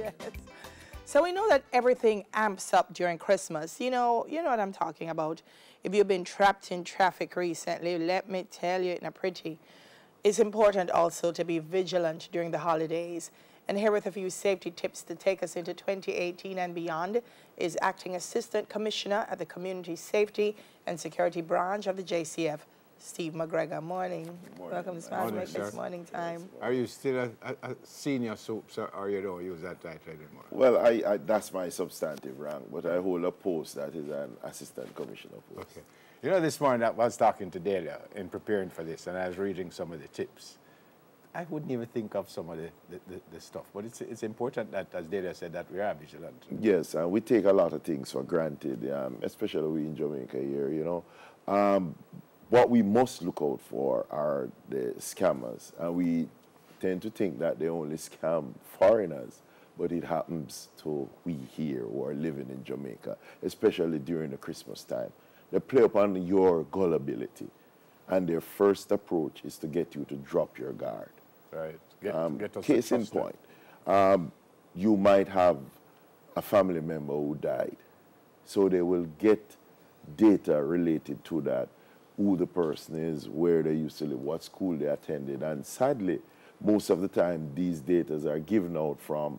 Yes. So we know that everything amps up during Christmas. You know what I'm talking about. If you've been trapped in traffic recently, let me tell you, it's important also to be vigilant during the holidays. And here with a few safety tips to take us into 2018 and beyond is Acting Assistant Commissioner at the Community Safety and Security Branch of the JCF, Steve McGregor. Morning. Welcome to Smash Makers Morning Time. Yes. Are you still a senior soups, or you don't use that title anymore? Well, I that's my substantive rank, but I hold a post that is an assistant commissioner post. Okay. You know, this morning I was talking to Delia in preparing for this, and I was reading some of the tips. I wouldn't even think of some of the stuff, but it's important that, as Delia said, that we are vigilant. Yes, and we take a lot of things for granted, especially we in Jamaica here, you know. What we must look out for are the scammers, and we tend to think that they only scam foreigners, but it happens to we here who are living in Jamaica, especially during the Christmas time. They play upon your gullibility, and their first approach is to get you to drop your guard. Right. Get us case in point, you might have a family member who died, so they will get data related to that, who the person is, where they used to live, what school they attended, and sadly, most of the time, these data are given out from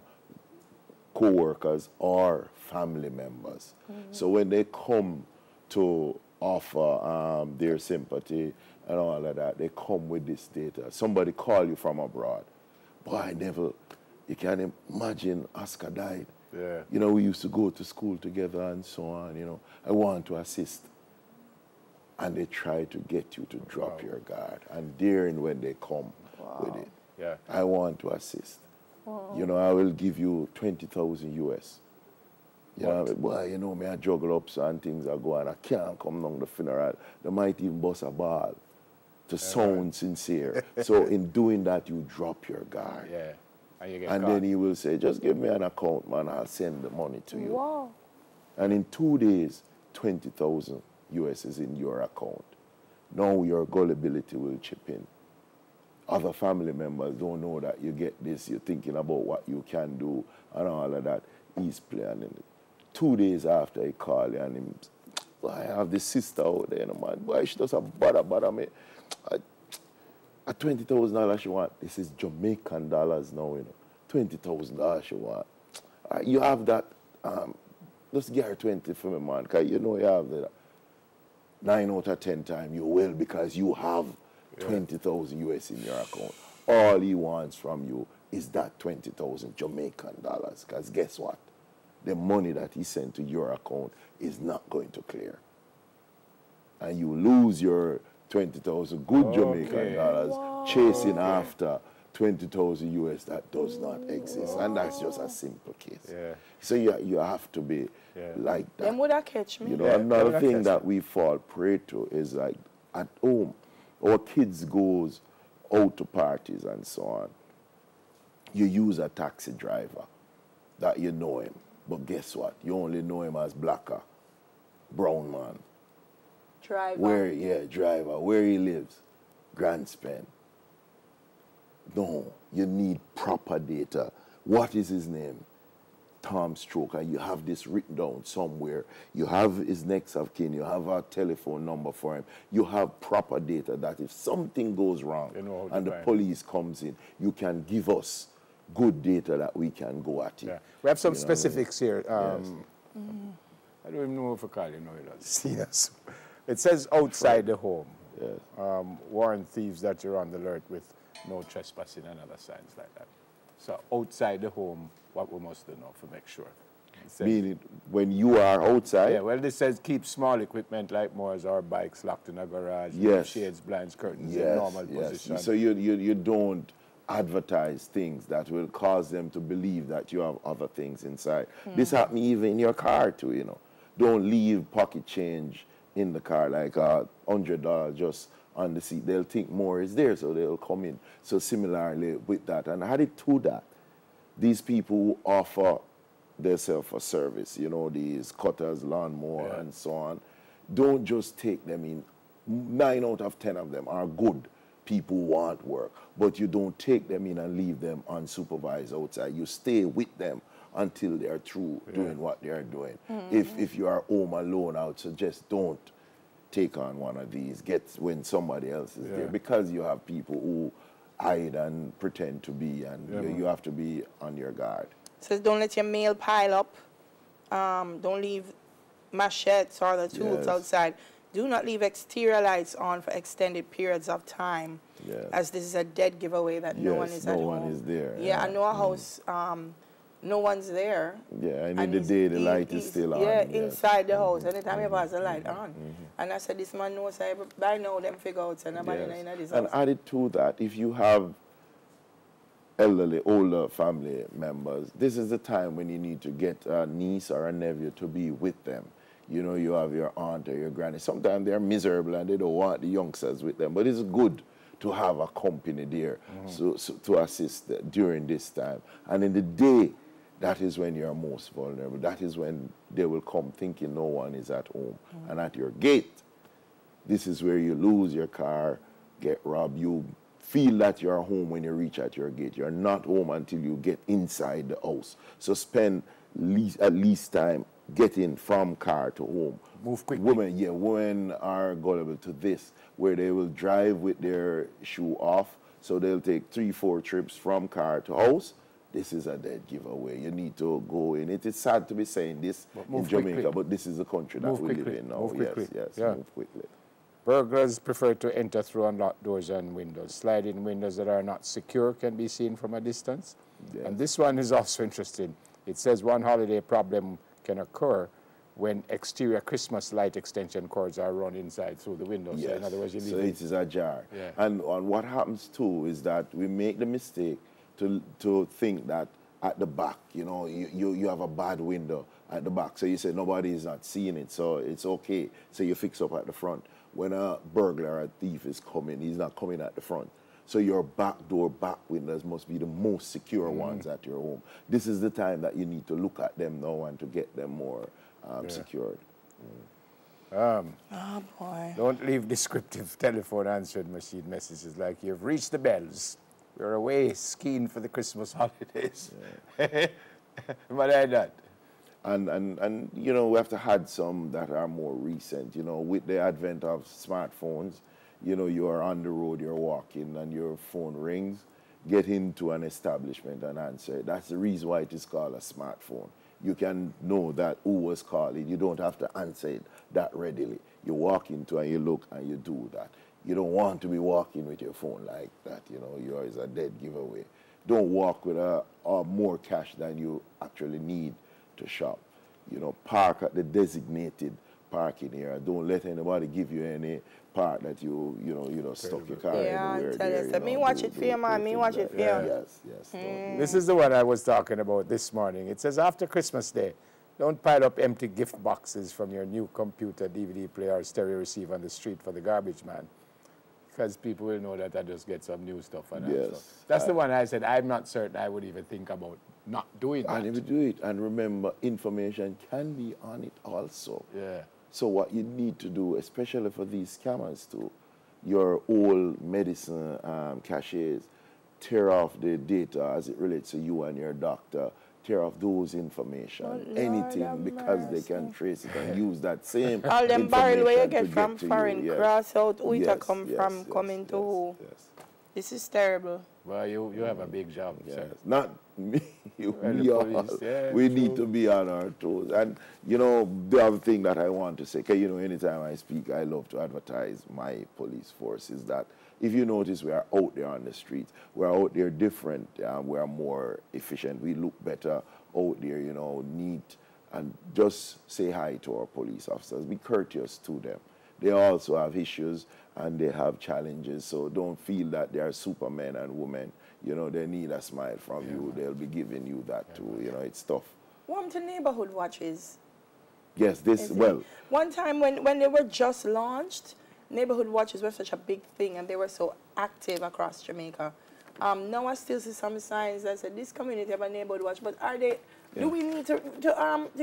co-workers or family members. So when they come to offer their sympathy and all of that, they come with this data. Somebody call you from abroad. Boy, Neville, you can imagine Oscar died. Yeah. You know, we used to go to school together and so on, you know. I want to assist. And they try to get you to drop your guard. And daring when they come with it. Yeah. I want to assist. You know, I will give you 20,000 US. You know, boy, you know, me I juggle up and things are going. I can't come down the funeral. They might even bust a ball to sound sincere. So in doing that, you drop your guard. Yeah. And you get And caught. then he will say, just give me an account, man. I'll send the money to you. Wow. And in 2 days, 20,000 US is in your account. Now your gullibility will chip in. Other family members don't know that you get this. You're thinking about what you can do and all of that. He's planning it. 2 days after he called you and him, I have this sister out there, you know, man. Boy, she doesn't bother me. At $20,000 she want. This is Jamaican dollars now, you know. $20,000 she want. You have that. Just get her 20 for me, man. Because you know you have that. 9 out of 10 times you will, because you have 20,000 US in your account. All he wants from you is that 20,000 Jamaican dollars. Because guess what? The money that he sent to your account is not going to clear. And you lose your 20,000 good Jamaican dollars chasing after 20,000 US that does not exist. And that's just a simple case. Yeah. So you have to be like that. Them would have catch me. You know, another thing that we fall prey to is like at home, our kids goes out to parties and so on. You use a taxi driver that you know him, but guess what? You only know him as blacker, brown man. Driver. Driver. Where he lives, Grand Span. No, you need proper data. What is his name? Tom Stroke, and you have this written down somewhere. You have his next of kin, you have a telephone number for him. You have proper data that if something goes wrong and the police comes in, you can give us good data that we can go at it. Yeah. We have some specifics here. I don't even know if I call you know it. Yes. It says outside the home. Yes. Warn thieves that you're on the alert with no trespassing and other signs like that. So outside the home, what we must do now to make sure. Meaning when you are outside? Yeah, well, this says keep small equipment like mowers or bikes locked in a garage. Yes. Shades, blinds, curtains in normal position. So you don't advertise things that will cause them to believe that you have other things inside. This happens even in your car too, you know. Don't leave pocket change in the car like $100 just on the seat. They'll think more is there, so they'll come in. So similarly with that, and added to that, these people who offer themselves for service, you know, these cutters, lawnmower, and so on, don't just take them in. 9 out of 10 of them are good, people want work, but you don't take them in and leave them unsupervised outside. You stay with them until they are through doing what they are doing. If you are home alone, I would suggest don't take on one of these. Get when somebody else is there, because you have people who hide and pretend to be, and you have to be on your guard. Says don't let your mail pile up. Don't leave machetes or the tools outside. Do not leave exterior lights on for extended periods of time, as this is a dead giveaway that no one is at home. No one is there. Yeah, I know a house, no one's there. Yeah, and in the day the light is still on. Yeah, inside the house. Anytime you pass the light on. And I said, this man knows by now them figure out, so nobody in this house. And added to that, if you have elderly, older family members, this is the time when you need to get a niece or a nephew to be with them. You know, you have your aunt or your granny. Sometimes they're miserable and they don't want the youngsters with them, but it's good to have a company there so to assist during this time. And in the day, that is when you're most vulnerable. That is when they will come thinking no one is at home. And at your gate, this is where you lose your car, get robbed. You feel that you're home when you reach at your gate. You're not home until you get inside the house. So spend at least time getting from car to home. Move quickly. Women are gullible to this, where they will drive with their shoe off. So they'll take 3-4 trips from car to house. This is a dead giveaway. You need to go in. It is sad to be saying this in Jamaica, but this is the country that we live in now. Move quickly. Move quickly. Burglars prefer to enter through unlocked doors and windows. Sliding windows that are not secure can be seen from a distance. And this one is also interesting. It says one holiday problem can occur when exterior Christmas light extension cords are run inside through the windows. So in other words, so it is ajar. And what happens too is that we make the mistake to think that at the back, you know, you have a bad window at the back. So you say nobody is not seeing it, so it's okay. So you fix up at the front. When a burglar or a thief is coming, he's not coming at the front. So your back door, back windows must be the most secure ones at your home. This is the time that you need to look at them now and to get them more secured. Oh, boy. Don't leave descriptive telephone answering machine messages like you've reached the bells. We're away skiing for the Christmas holidays. But I not. And you know, we have to add some that are more recent. You know, with the advent of smartphones, you know, you are on the road, you're walking, and your phone rings. Get into an establishment and answer it. That's the reason why it is called a smartphone. You can know that who was calling. You don't have to answer it that readily. You walk into and you look and you do that. You don't want to be walking with your phone like that. You know, yours is a dead giveaway. Don't walk with more cash than you actually need to shop. You know, park at the designated parking area. Don't let anybody give you any part that you stuck your car anywhere. Yeah, me watch it for you, man. Me watch it for you. Yes. This is the one I was talking about this morning. It says after Christmas Day, don't pile up empty gift boxes from your new computer, DVD player, or stereo receiver on the street for the garbage man. Because people will know that I just get some new stuff. And stuff. That's the one I said I'm not certain I would even think about not doing that. I never do it. And remember, information can be on it also. Yeah. So what you need to do, especially for these scammers too, your old medicine caches, tear off the data as it relates to you and your doctor, tear off those information, anything, because they can trace it and use that same all them barrel where you get from to foreign you. cross out, who it come from, coming to who. This is terrible. Well, you have a big job, sir. Not me, we all. Yeah, we need to be on our toes. And, you know, the other thing that I want to say, because, you know, anytime I speak, I love to advertise my police force, is that if you notice, we are out there on the streets. We're out there different. We are more efficient. We look better out there, you know, neat. And just say hi to our police officers. Be courteous to them. They also have issues and they have challenges, so don't feel that they are supermen and women. You know, they need a smile from you. They'll be giving you that too. You know, it's tough. Welcome to neighborhood watches. Yes, One time when they were just launched, neighborhood watches were such a big thing and they were so active across Jamaica. Now I still see some signs that say this community have a neighborhood watch, but are they? Do we need to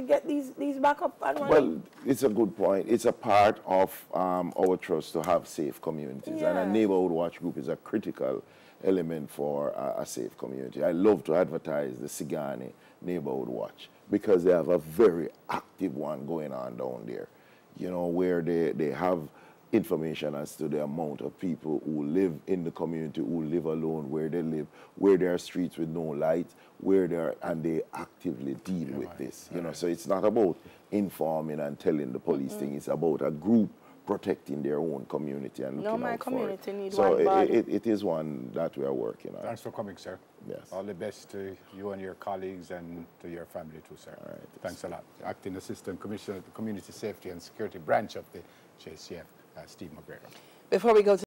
get these back up and running? Well, it's a good point. It's a part of our trust to have safe communities, and a neighborhood watch group is a critical element for a safe community. I love to advertise the Sigani Neighborhood Watch because they have a very active one going on down there, you know, where they have information as to the amount of people who live in the community, who live alone, where they live, where there are streets with no light, and they actively deal with this. You know, so it's not about informing and telling the police thing. It's about a group protecting their own community and looking out for it. My community needs so one body. it is one that we are working on. Thanks for coming, sir. Yes. All the best to you and your colleagues and to your family too, sir. All right. Thanks a lot. Acting Assistant Commissioner of the Community Safety and Security Branch of the JCF, Steve McGregor. Before we go to